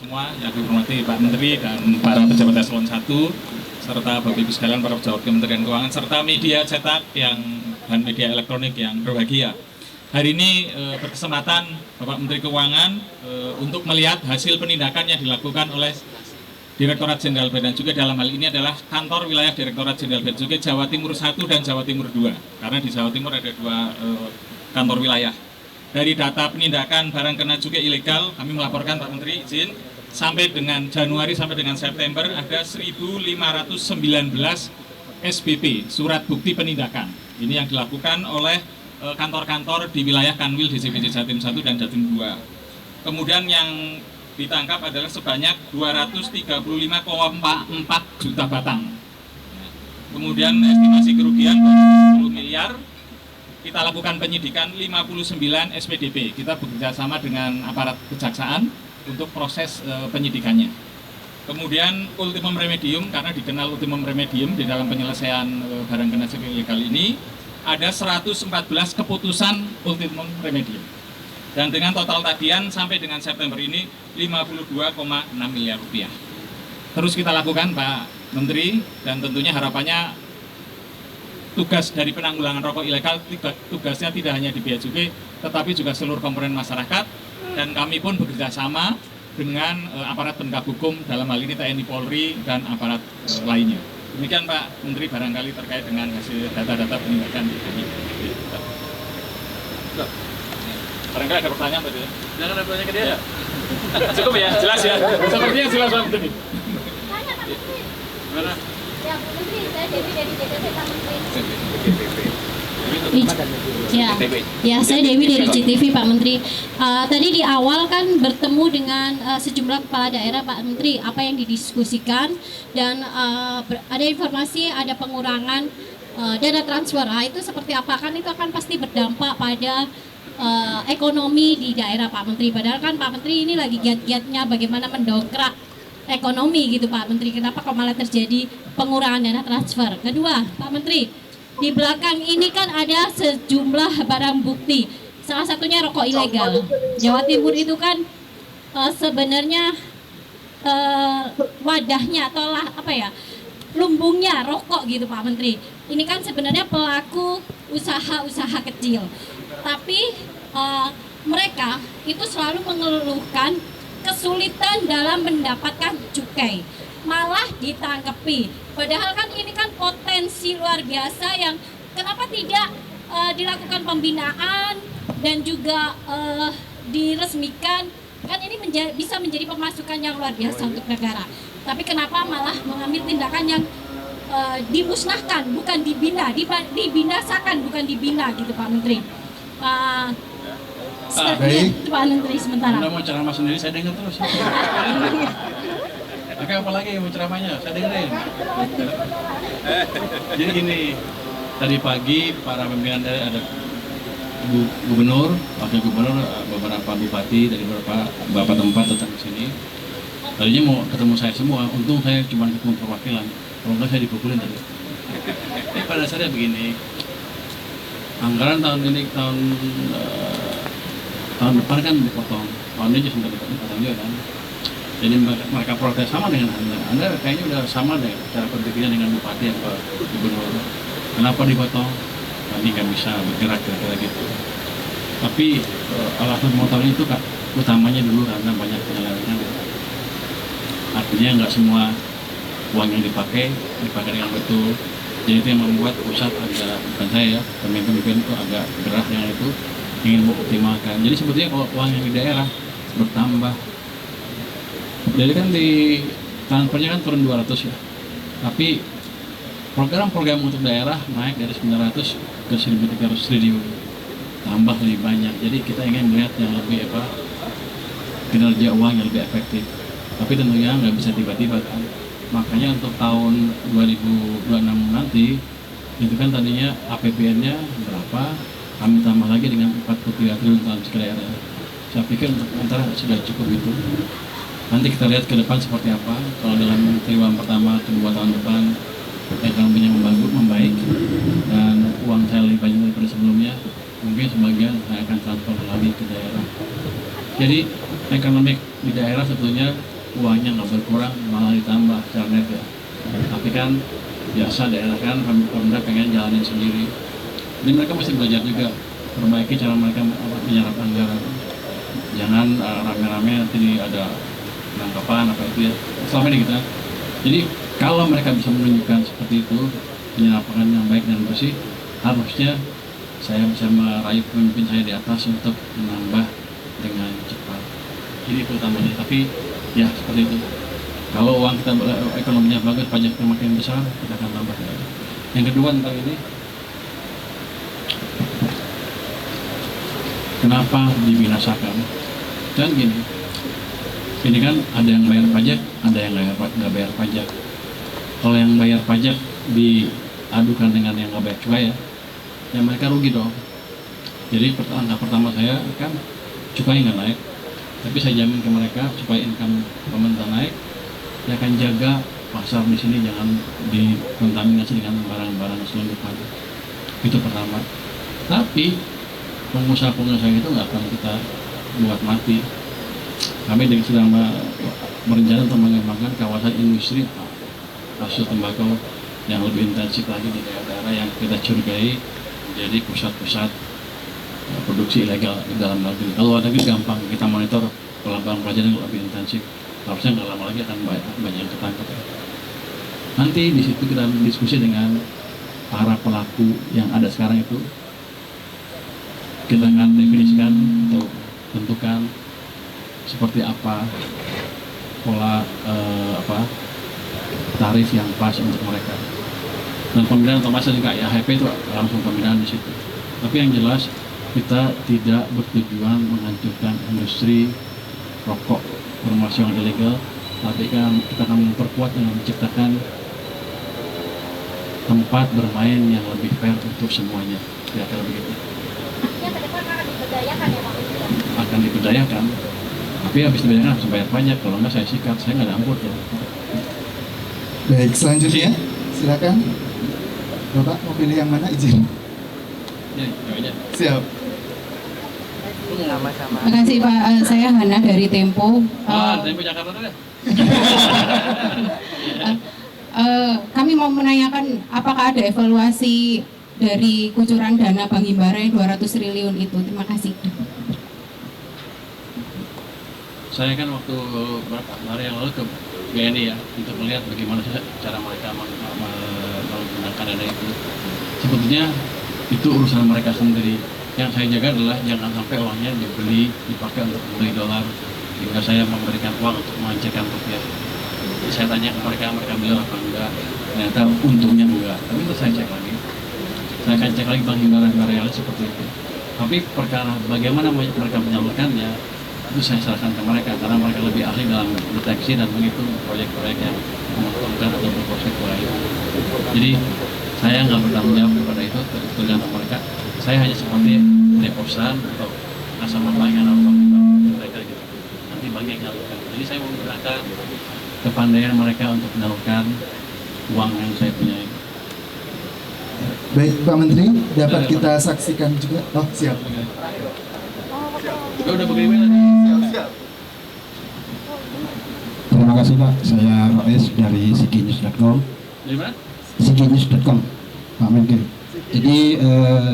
semua yang dihormati Pak Menteri dan para pejabat eselon 1 serta Bapak Ibu sekalian para pejabat Kementerian Keuangan serta media cetak dan media elektronik yang berbahagia. Hari ini berkesempatan Bapak Menteri Keuangan untuk melihat hasil penindakan yang dilakukan oleh Direktorat Jenderal Bea dan Cukai, dalam hal ini adalah kantor wilayah Direktorat Jenderal Bea dan Cukai Jawa Timur 1 dan Jawa Timur 2, karena di Jawa Timur ada 2 kantor wilayah. Dari data penindakan barang kena cukai ilegal, kami melaporkan Pak Menteri izin, sampai dengan Januari sampai dengan September ada 1.519 SBP, surat bukti penindakan. Ini yang dilakukan oleh kantor-kantor di wilayah Kanwil DCPJ Jatim 1 dan Jatim 2. Kemudian yang ditangkap adalah sebanyak 235,4 juta batang. Kemudian estimasi kerugian 10 miliar. Kita lakukan penyidikan 59 SPDP. Kita bekerjasama dengan aparat kejaksaan untuk proses penyidikannya. Kemudian ultimum remedium, karena dikenal ultimum remedium di dalam penyelesaian barang kena cukai ilegal ini, ada 114 keputusan ultimum remedium. Dan dengan total tagihan sampai dengan September ini 52,6 miliar rupiah. Terus kita lakukan Pak Menteri, dan tentunya harapannya tugas dari penanggulangan rokok ilegal, tugasnya tidak hanya di Bea Cukai, tetapi juga seluruh komponen masyarakat, dan kami pun bekerja sama dengan aparat penegak hukum, dalam hal ini TNI Polri dan aparat lainnya. Demikian Pak Menteri, barangkali terkait dengan hasil data-data penindakan ini. Barangkali ada pertanyaan Pak? Jangan ada pertanyaan ke dia. Ya. Cukup ya, jelas ya. Sepertinya jelas Pak Menteri. Tanya Pak Menteri. Gimana? Ya Pak Menteri, saya Dewi dari JTV Pak Menteri. Ya, saya Dewi dari JTV Pak Menteri. Tadi di awal kan bertemu dengan sejumlah kepala daerah Pak Menteri, apa yang didiskusikan, dan ada informasi ada pengurangan dana transfer. Itu seperti apa? Kan itu akan pasti berdampak pada ekonomi di daerah Pak Menteri. Padahal kan Pak Menteri ini lagi giat-giatnya bagaimana mendongkrak ekonomi gitu Pak Menteri. Kenapa kok malah terjadi pengurangan dana transfer? Kedua, Pak Menteri, di belakang ini kan ada sejumlah barang bukti. Salah satunya rokok ilegal. Jawa Timur itu kan sebenarnya wadahnya atau lumbungnya rokok gitu Pak Menteri. Ini kan sebenarnya pelaku usaha-usaha kecil. Tapi mereka itu selalu mengeluhkan kesulitan dalam mendapatkan cukai, malah ditangkepi. Padahal kan ini kan potensi luar biasa yang kenapa tidak dilakukan pembinaan dan juga diresmikan, kan ini bisa menjadi pemasukan yang luar biasa untuk negara. Tapi kenapa malah mengambil tindakan yang dimusnahkan, bukan dibina, dibinasakan bukan dibina gitu Pak Menteri. Baik. Pak Menteri sementara. Anda mau ceramah sendiri, saya dengar terus. Oke, apa lagi mau ceramahnya? Saya dengerin. Jadi gini, tadi pagi para pimpinan dari ada gubernur, wakil gubernur, beberapa bupati dari beberapa tempat datang ke sini. Tadinya mau ketemu saya semua, untung saya cuma ketemu perwakilan. Kalau enggak saya dipukulin tadi. Pada dasarnya begini, anggaran tahun ini tahun depan kan dipotong, tahun ini sudah dipotong juga kan. Jadi mereka protes sama dengan Anda kayaknya udah sama deh cara berpikirnya dengan bupati atau gubernur. Kenapa dipotong? Kami nggak bisa bergerak kira-kira gitu. Tapi alasan memotong itu Kak, utamanya dulu karena banyak penyelewengan. Artinya nggak semua uang yang dipakai dengan betul. Jadi itu yang membuat pusat agak, bukan saya ya, pemimpin itu agak gerak yang itu ingin mengoptimalkan. Jadi sebetulnya kalau uang yang di daerah bertambah, jadi kan di transfernya kan turun 200 ya, tapi program-program untuk daerah naik dari 900 ke 1.300 triliun, tambah lebih banyak. Jadi kita ingin melihat yang lebih kinerja uang yang lebih efektif, tapi tentunya nggak bisa tiba-tiba kan. Makanya untuk tahun 2026 nanti itu kan tadinya APBN-nya berapa, kami tambah lagi dengan 43 triliun tahun ke daerah. Saya pikir untuk antara sudah cukup itu. Nanti kita lihat ke depan seperti apa. Kalau dalam triwulan pertama, kedua tahun depan ekonominya membaik dan uang saya lebih banyak daripada sebelumnya, mungkin sebagian saya akan transfer lagi ke daerah. Jadi ekonomi di daerah sebetulnya uangnya nggak berkurang, malah ditambah secara net ya. Tapi kan biasa daerah kan pemerintah pengen jalanin sendiri. Jadi mereka mesti belajar juga perbaiki cara mereka menyerap anggaran. Jangan rame-rame nanti ada penangkapan apa itu ya. Selama ini kita. Jadi kalau mereka bisa menunjukkan seperti itu penyerapan yang baik dan bersih, harusnya saya bisa merayu pemimpin saya di atas untuk menambah dengan cepat. Jadi itu utamanya. Tapi ya seperti itu. Kalau uang kita ekonominya bagus, pajaknya makin besar, kita akan tambah. Yang kedua tentang ini, kenapa dibinasakan? Dan gini, ini kan ada yang bayar pajak, ada yang nggak bayar pajak. Kalau yang bayar pajak diadukan dengan yang nggak bayar cukai ya mereka rugi dong. Jadi langkah pertama saya kan cukai nggak naik, tapi saya jamin ke mereka supaya income pemerintah naik, saya akan jaga pasar di sini jangan dikontaminasi dengan barang-barang selundupan. Itu pertama. Tapi pengusaha-pengusaha itu nggak akan kita buat mati. Kami sedang berencana untuk mengembangkan kawasan industri hasil tembakau yang lebih intensif lagi di daerah-daerah yang kita curigai menjadi pusat-pusat produksi ilegal di dalam negeri. Kalau luar negeri gampang, kita monitor pelan-pelan pelajaran yang lebih intensif. Harusnya nggak lama lagi akan banyak yang ketangkep. Nanti di situ kita diskusi dengan para pelaku yang ada sekarang itu. Kita akan definisikan atau tentukan seperti apa pola tarif yang pas untuk mereka. Dan pembinaan otomatis juga ya HP itu langsung pembinaan di situ. Tapi yang jelas kita tidak bertujuan menghancurkan industri rokok farmasi yang ilegal, tapi kan kita akan memperkuat dengan menciptakan tempat bermain yang lebih fair untuk semuanya. Kira-kira begitu. Yang ke depan akan diberdayakan ya Pak? Akan diberdayakan, tapi habis diberdayakan harus bayar pajak. Kalau enggak saya sikat, saya nggak ada ampun ya. Baik, selanjutnya silakan. Bapak mau pilih yang mana, izin? Ya, aja. Siap. Terima kasih Pak, saya Hana dari Tempo. Tempo Jakarta deh. Kami mau menanyakan apakah ada evaluasi dari kucuran dana Bank Himbara yang 200 triliun itu. Terima kasih. Saya kan waktu beberapa hari yang lalu ke BNI ya untuk melihat bagaimana cara mereka menggunakan dana itu. Sebetulnya itu urusan mereka sendiri. Yang saya jaga adalah jangan sampai uangnya dipakai untuk membeli dolar, hingga saya memberikan uang untuk mengajarkan rupiah. Jadi saya tanya ke mereka bilang apa enggak, ternyata untungnya enggak. Tapi itu saya cek lagi. Saya akan cek lagi Bank Himbara realnya seperti itu. Tapi perkara bagaimana mereka menyalurkannya itu saya serahkan ke mereka karena mereka lebih ahli dalam deteksi dan menghitung proyek-proyek yang menguntungkan atau berprospek lain. Jadi saya nggak bertanggung jawab kepada itu tergantung mereka. Saya hanya seperti deposan atau nasabah bank yang harus mereka gitu. Nanti bank yang menyalurkan. Jadi saya menggunakan kepandaian mereka untuk menyalurkan uang yang saya punya. Baik Pak Menteri, dapat kita saksikan juga. Oh siap. Udah bagaimana nih? Terima kasih Pak, saya Roes dari siginews.com. Dari mana? Siginews.com, Pak Menteri. Jadi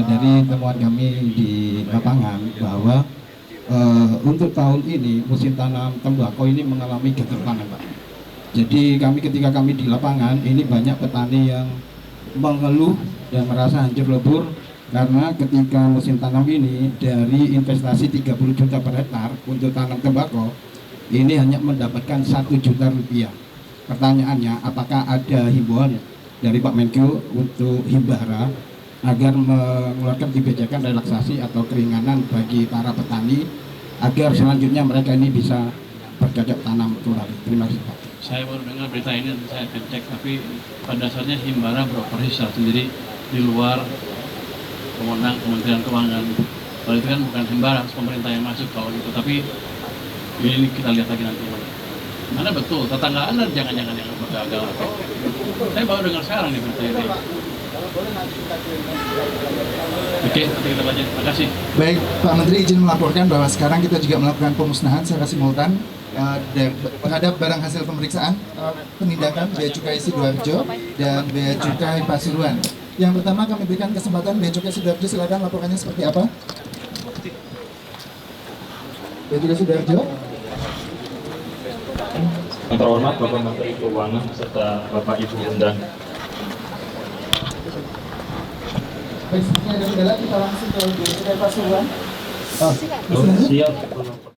dari temuan kami di lapangan bahwa untuk tahun ini musim tanam tembakau ini mengalami gagal panen Pak. Jadi ketika kami di lapangan ini banyak petani yang mengeluh dan merasa hancur lebur karena ketika musim tanam ini dari investasi 30 juta per hektar untuk tanam tembakau ini hanya mendapatkan 1 juta rupiah. Pertanyaannya, apakah ada himbauan dari Pak Menkyu untuk Himbara agar mengeluarkan kebijakan relaksasi atau keringanan bagi para petani agar selanjutnya mereka ini bisa bercocok tanam kembali? Terima kasih Pak. Saya baru dengar berita ini dan saya akan cek, tapi pada dasarnya Himbara beroperasi secara sendiri di luar pemenang Kementerian Keuangan. Kalau itu kan bukan Himbara, harus pemerintah yang masuk kalau itu. Tapi ini kita lihat lagi nanti. Mana betul, tetangga Anda jangan-jangan yang bergagal. Saya baru dengar sekarang nih berita ini. Oke, nanti kita baca. Terima kasih. Baik, Pak Menteri izin melaporkan bahwa sekarang kita juga melakukan pemusnahan secara simultan terhadap barang hasil pemeriksaan penindakan Bea Cukai Sidoarjo dan Bea Cukai Pasuruan. Yang pertama kami berikan kesempatan Bea Cukai Sidoarjo, silakan laporannya seperti apa? Bea Cukai Sidoarjo. Yang terhormat Bapak Menteri Keuangan serta Bapak Ibu undang. Baik, sepertinya ada kendala, kita langsung ke Bea Cukai Pasuruan. Siap.